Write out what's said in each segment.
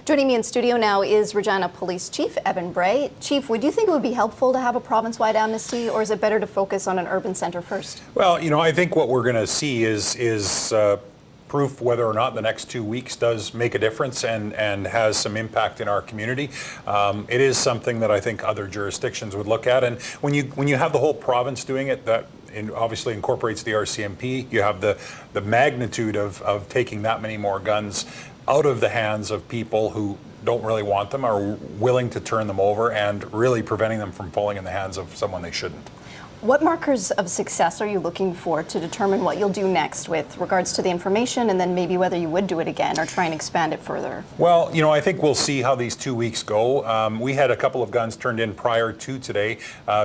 Joining me in studio now is Regina Police Chief Evan Bray. Chief, would you think it would be helpful to have a province-wide amnesty, or is it better to focus on an urban centre first? Well, I think what we're going to see is proof whether or not the next 2 weeks does make a difference and has some impact in our community. It is something that I think other jurisdictions would look at, and when you have the whole province doing it, that obviously incorporates the RCMP. You have the magnitude of taking that many more guns out of the hands of people who don't really want them, are willing to turn them over, and really preventing them from falling in the hands of someone they shouldn't. What markers of success are you looking for to determine what you'll do next with regards to the information, and then maybe whether you would do it again or try and expand it further? Well, I think we'll see how these 2 weeks go. We had a couple of guns turned in prior to today.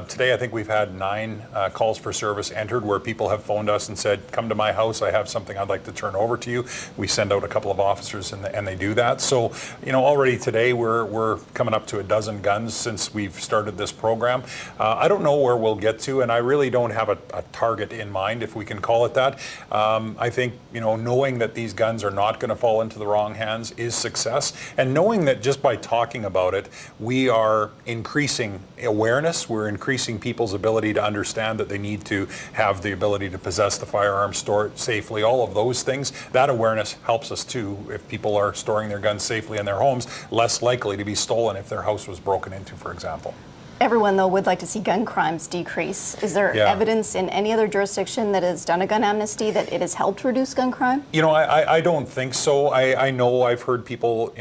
Today, I think we've had 9 calls for service entered where people have phoned us and said, come to my house, I have something I'd like to turn over to you. We send out a couple of officers and they do that. So, already today we're coming up to a dozen guns since we've started this program. I don't know where we'll get to, and I really don't have a target in mind, if we can call it that. I think, knowing that these guns are not going to fall into the wrong hands is success. And knowing that just by talking about it, we are increasing awareness, we're increasing people's ability to understand that they need to have the ability to possess the firearm, store it safely, all of those things. That awareness helps us too. If people are storing their guns safely in their homes, less likely to be stolen if their house was broken into, for example. Everyone, though, would like to see gun crimes decrease. Is there evidence in any other jurisdiction that has done a gun amnesty that it has helped reduce gun crime? I don't think so. I know I've heard people,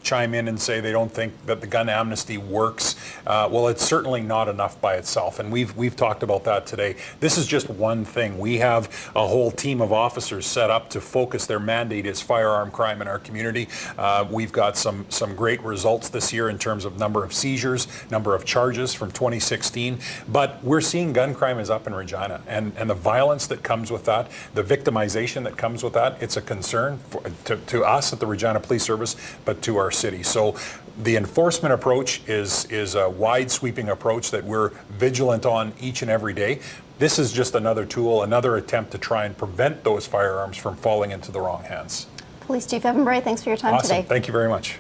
chime in and say they don't think that the gun amnesty works. Well, it's certainly not enough by itself, and we've talked about that today. This is just one thing. We have a whole team of officers set up to focus. Their mandate is firearm crime in our community. We've got some great results this year in terms of number of seizures, number of charges from 2016, but we're seeing gun crime is up in Regina, and the violence that comes with that, the victimization that comes with that, it's a concern to us at the Regina Police Service, but to our city. So the enforcement approach is a wide sweeping approach that we're vigilant on each and every day. This is just another tool, another attempt to try and prevent those firearms from falling into the wrong hands. Police Chief Evan Bray, thanks for your time today. Thank you very much.